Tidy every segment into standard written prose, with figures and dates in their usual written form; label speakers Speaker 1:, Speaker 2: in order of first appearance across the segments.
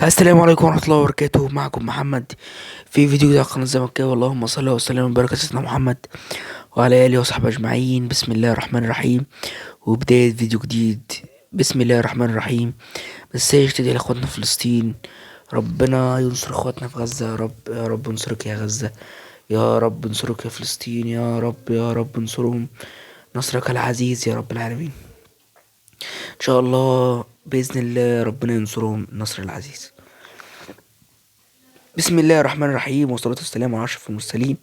Speaker 1: السلام عليكم ورحمة الله وبركاته. معكم محمد في فيديو جديد على قناة الزمكاوي. اللهم صل وسلم وبارك على سيدنا محمد وعلى آله وصحبه أجمعين. بسم الله الرحمن الرحيم، وبداية فيديو جديد. بسم الله الرحمن الرحيم. بس يجتدي لإخواتنا في فلسطين، ربنا ينصر إخواتنا في غزة. يا رب يا رب انصرك يا غزة، يا رب انصرك يا فلسطين، يا رب يا رب انصرهم نصرك العزيز يا رب العالمين. إن شاء الله بإذن الله ربنا ينصرهم النصر العزيز. بسم الله الرحمن الرحيم، والصلاة والسلام على أشرف المرسلين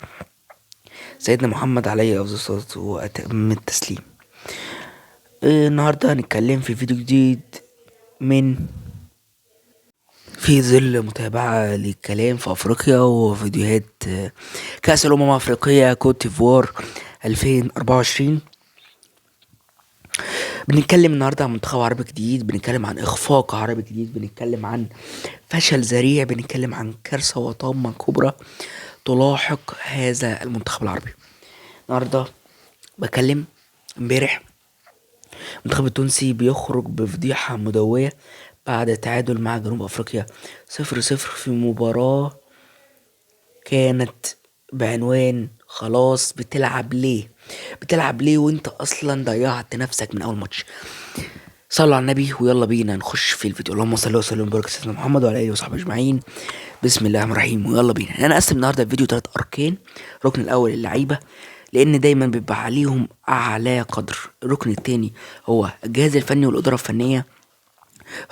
Speaker 1: سيدنا محمد عليه أفضل الصلاة وأتم التسليم. النهاردة هنتكلم في فيديو جديد من في ظل متابعة للكلام في أفريقيا وفيديوهات كأس الأمم الأفريقية كوت ديفوار 2024. بنتكلم النهاردة عن منتخب عربي جديد، بنتكلم عن إخفاق عربي جديد، بنتكلم عن فشل ذريع، بنتكلم عن كارثة وطامة كبرى تلاحق هذا المنتخب العربي. النهارده بكلم امبارح المنتخب التونسي بيخرج بفضيحة مدوية بعد تعادل مع جنوب افريقيا 0-0 في مباراة كانت بعنوان خلاص بتلعب ليه، بتلعب ليه وانت اصلا ضيعت نفسك من اول ماتش. صلوا على النبي ويلا بينا نخش في الفيديو. اللهم صل وسلم وبارك على سيدنا محمد وعلى اله وصحبه اجمعين. بسم الله الرحمن الرحيم ويلا بينا. انا اقسم النهارده الفيديو 3 اركان. الركن الاول اللعيبه، لان دايما بيبقى عليهم اعلى قدر. الركن التاني هو الجهاز الفني والاداره الفنيه.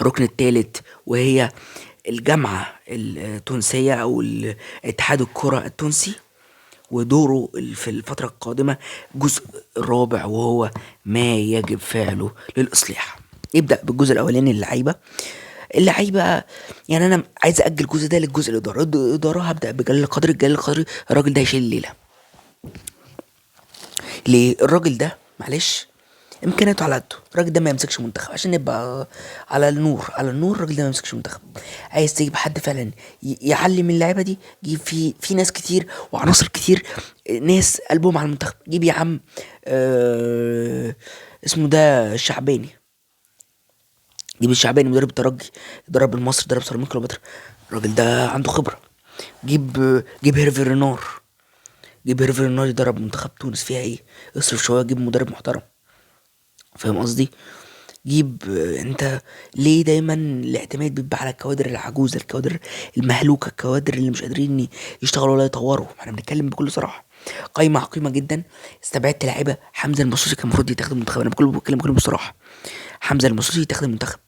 Speaker 1: الركن التالت وهي الجامعه التونسيه او اتحاد الكره التونسي ودوره في الفتره القادمه. الجزء الرابع وهو ما يجب فعله للاصلاح. يبدا بالجزء الاولاني اللعيبه. يعني انا عايز اجل الجزء ده للجزء الاداره هبدا بجلال القدر. جلال القدر الراجل ده هيشيل الليله. ليه؟ الراجل ده معلش امكانياته على قده. الراجل ده ما يمسكش منتخب، عشان نبقى على النور على النور. الراجل ده ما يمسكش منتخب. عايز تجيب حد فعلا يعلم اللعيبه دي، جيب في ناس كتير وعناصر كتير، ناس قلبهم على المنتخب. جيب يا عم اسمه ده الشعباني. جيب الشعباني مدرب الترجي، درب المصري، درب سيراميكا كليوباترا. الراجل ده عنده خبره. جيب هيرفي رينار. جيب هيرفي رينار يدرب منتخب تونس. فيها ايه؟ اصرف شويه، جيب مدرب محترم. فاهم قصدي؟ جيب انت ليه دايما الاعتماد بيبقى على الكوادر العجوزه، الكوادر المهلوكه، الكوادر اللي مش قادرين يشتغلوا ولا يطوروا؟ احنا بنتكلم بكل صراحه. قايمه عقيمه جدا. استبعدت لعيبه. حمزه المصري كان المفروض يتاخد المنتخب. انا بتكلم بكل بصراحه. حمزه المصري يتاخد المنتخب.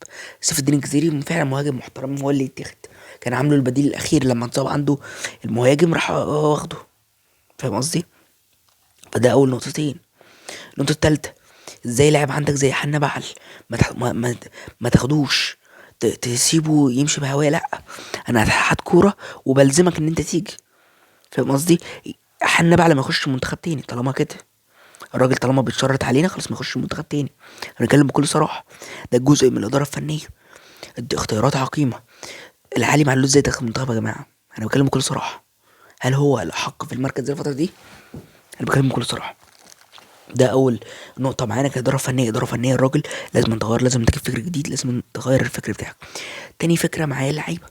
Speaker 1: سيف الدين الجزيري فعلا مهاجم محترم، هو اللي يتاخد. كان عامله البديل الاخير لما اتصاب عنده المهاجم، راح واخده. فاهم قصدي؟ فده اول نقطتين. النقطه التالتة، ازاي لاعب عندك زي حنا بعل ما تاخدوش تسيبه يمشي بهواه؟ لا، انا اتحاد كوره وبلزمك ان انت تيجي. فاهم قصدي؟ حنا بعل ما يخش منتخب تاني طالما كده. الراجل طالما بيتشرط علينا خلاص ما يخش منتخب تاني. انا بتكلم بكل صراحه. ده جزء من الاداره الفنيه. دي اختيارات عقيمه. العالي معلول ازاي دخل المنتخب يا جماعه؟ انا بتكلم بكل صراحه. هل هو الاحق في المركز زي الفتره دي؟ انا بتكلم بكل صراحه. ده اول نقطه معانا كاداره فنيه. اداره فنيه الراجل لازم تغير، لازم تجيب فكر جديد، لازم تغير الفكر بتاعك. تاني فكره معايا اللعيبه.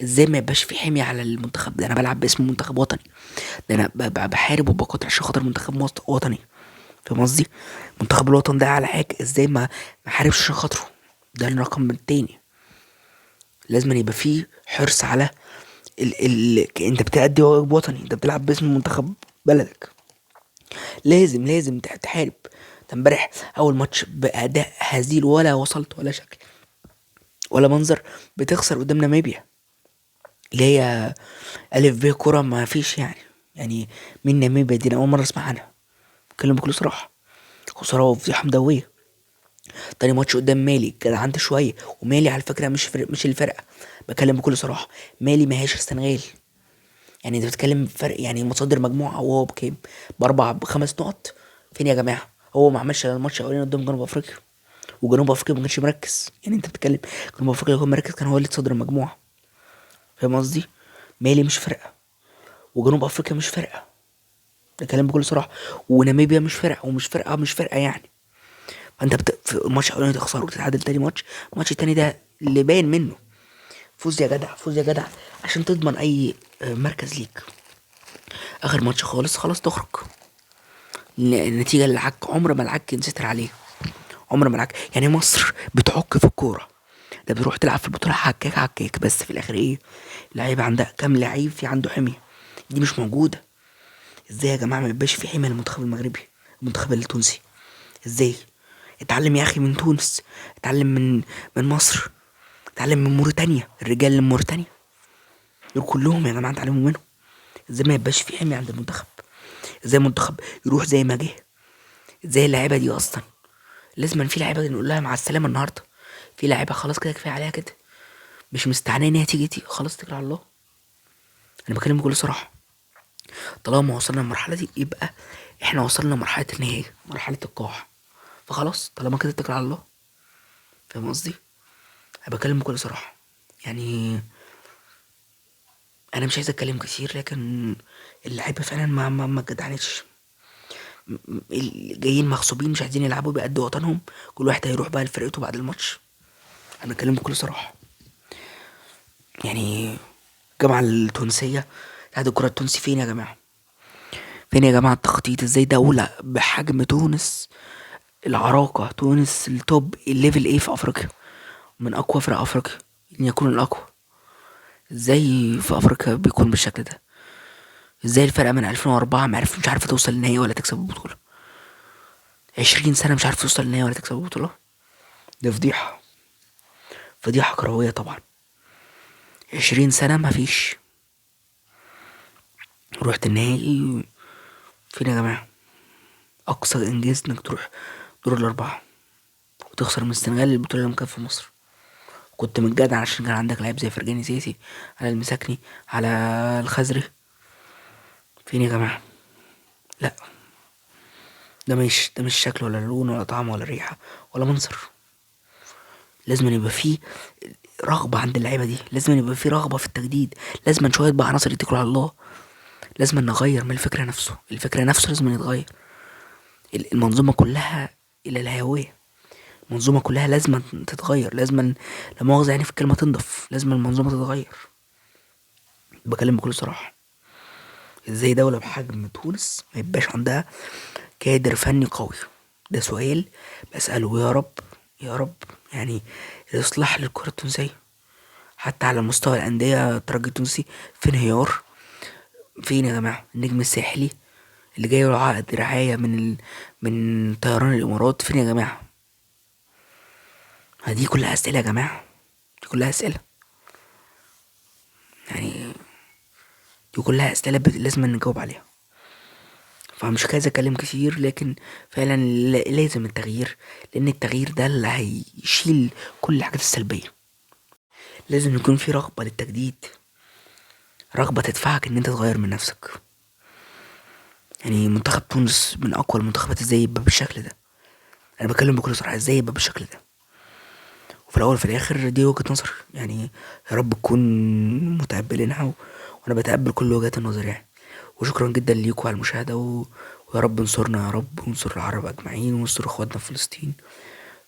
Speaker 1: ازاي ما يبقاش في حميه على المنتخب ده؟ انا بلعب باسم منتخب وطني. ده انا بحارب وبقاتل عشان خاطر منتخب وطني. فاهم قصدي؟ منتخب الوطن ده على حاجه. ازاي ما حاربش عشان خاطره؟ ده الرقم التاني. لازم يبقى فيه حرص على انت بتأدي واجب وطني، انت بتلعب باسم منتخب بلدك. لازم تحارب. ده امبارح اول ماتش باداء هزيل، ولا وصلت ولا شكل ولا منظر. بتخسر قدام ناميبيا اللي هي الف ب كرة ما فيش يعني مين ناميبيا دي؟ انا اول مره اسمع عنها. بتكلم بكل صراحه. خساره وفضيحه مدويه. تاني ماتش قدام مالي كده عندي شويه. ومالي على فكره مش الفرقه. بكلم بكل صراحه. مالي ما هيش السنغال. يعني انت بتتكلم فرق، يعني متصدر مجموعه وهو بكام؟ ب4 ب5 نقط. فين يا جماعه؟ هو ما عملش الماتش الاولاني قدام جنوب افريقيا، وجنوب افريقيا ما كانش مركز. يعني انت بتتكلم جنوب افريقيا لو كان مركز كان هو اللي تصدر المجموعه. فاهم قصدي؟ مالي مش فرقه، وجنوب افريقيا مش فرقه. ده كلام بكل صراحه. وناميبيا مش فرقه، ومش فرقه مش فرقه يعني. فانت في الماتش الاولاني تخسر وتتعادل. تاني ماتش، الماتش التاني ده اللي باين منه فوز يا جدع، فوز يا جدع، عشان تضمن اي مركز ليك. اخر ماتش خالص خلاص تخرج. النتيجة اللي العك عمر ما العك ينستر عليه، عمر ما العك. يعني مصر بتعك في الكورة، ده بتروح تلعب في البطولة حكاك عكاك، بس في الاخر ايه؟ لعيبة عندها كام لعيب في عنده حمية، دي مش موجودة. ازاي يا جماعة ما يبقاش في حمية للمنتخب المغربي، المنتخب التونسي؟ ازاي؟ اتعلم يا اخي من تونس، اتعلم من مصر، اتعلم من موريتانيا، الرجال اللي من موريتانيا دول كلهم يا جماعة اتعلموا منهم. ازاي ما يبقاش في حمية عند المنتخب؟ ازاي المنتخب يروح زي ما جه؟ ازاي اللعيبة دي اصلا لازم في لعيبة نقول لها مع السلامة النهاردة؟ في لعيبة خلاص كده كفاية عليها كده، مش مستعنية ان هي تيجي خلاص تكل على الله. انا بكلم بكل صراحة، طالما وصلنا للمرحلة دي يبقى احنا وصلنا لمرحلة النهاية، مرحلة القاع، فخلاص طالما كده اتكل على الله. فاهم قصدي؟ انا بكلم بكل صراحة. يعني انا مش عايز اتكلم كتير، لكن اللعيبة فعلا ما جدعنتش. جايين مغصوبين مش عايزين يلعبوا بيأدوا وطنهم، كل واحد هيروح بقى لفرقته بعد الماتش. انا بتكلم بكل صراحة. يعني الجامعة التونسية، اتحاد الكرة التونسي فين يا جماعة؟ فين يا جماعة التخطيط؟ ازاي دولة بحجم تونس، العراقة، تونس التوب الليفل ايه في افريقيا، من اقوى فرق افريقيا ان يكون الاقوى، ازاي في افريقيا بيكون بالشكل ده؟ ازاي الفرقة من 2004 مش عارفة توصل للنهائي ولا تكسب البطولة؟ 20 سنة مش عارفة توصل للنهائي ولا تكسب البطولة؟ دي فضيحة، فضيحة كروية طبعا. 20 سنة مفيش، رحت النهائي. فين يا جماعة؟ أقصى إنجاز إنك تروح دور الأربعة وتخسر من السنغال البطولة اللي كانت في مصر. كنت متجدع عشان كان عندك لعيب زي فرجاني سيسي، على المساكني، على الخزري. فين يا جماعة؟ لا، ده مش شكل ولا لون ولا طعم ولا ريحة ولا منظر. لازم يبقى فيه رغبة عند اللعيبة دي، لازم يبقى فيه رغبة في التجديد، لازم شوية بقى عناصر يتكلوا على الله. لازم نغير من الفكرة نفسه، الفكرة نفسه لازم يتغير. المنظومة كلها إلى الهاوية، المنظومة كلها لازم تتغير، لازم لا مؤاخذة يعني في الكلمة تنضف، لازم المنظومة تتغير. بكلم بكل صراحة. ازاي دولة بحجم تونس ما يبقاش عندها كادر فني قوي؟ ده سؤال بسأله، يا رب يا رب يعني يصلح للكرة التونسية. حتى على مستوى الأندية الترجي التونسي في انهيار. فين يا جماعة النجم الساحلي اللي جاي له عقد رعاية من طيران الإمارات؟ فين يا جماعة؟ دي كلها أسئلة يا جماعة، دي كلها أسئلة. يعني دي كلها أسئلة لازم نجاوب عليها. فمش عايز أتكلم كتير، لكن فعلا لازم التغيير، لأن التغيير ده اللي هيشيل كل الحاجات السلبية. لازم يكون في رغبة للتجديد، رغبة تدفعك إن أنت تغير من نفسك. يعني منتخب تونس من أقوى المنتخبات، ازاي يبقى بالشكل ده؟ أنا بتكلم بكل صراحة، ازاي يبقى بالشكل ده؟ وفي الأول وفي الآخر دي وجهة نظر يعني، يا رب تكون متقبلينها وأنا بتقبل كل وجهات النظر يعني. وشكرا جدا ليكم على المشاهدة ويا رب انصرنا يا رب، وانصر العرب أجمعين، وانصر اخواتنا في فلسطين،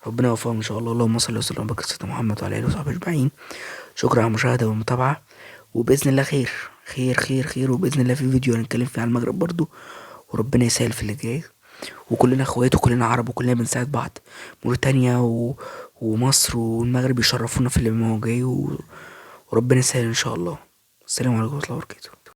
Speaker 1: ربنا يوفقهم إن شاء الله. اللهم صل وسلم وبارك على سيدنا محمد وعلى آله وصحبه أجمعين. شكرا على المشاهدة والمتابعة، وبإذن الله خير، خير خير خير، وبإذن الله في فيديو هنتكلم فيه عن المغرب برضو، وربنا يسهل في اللي جاي. وكلنا اخوات وكلنا عرب وكلنا بنساعد بعض. موريتانيا ومصر والمغرب يشرفونا في اللي جاي وربنا يسهل ان شاء الله. السلام عليكم ورحمة الله وبركاته.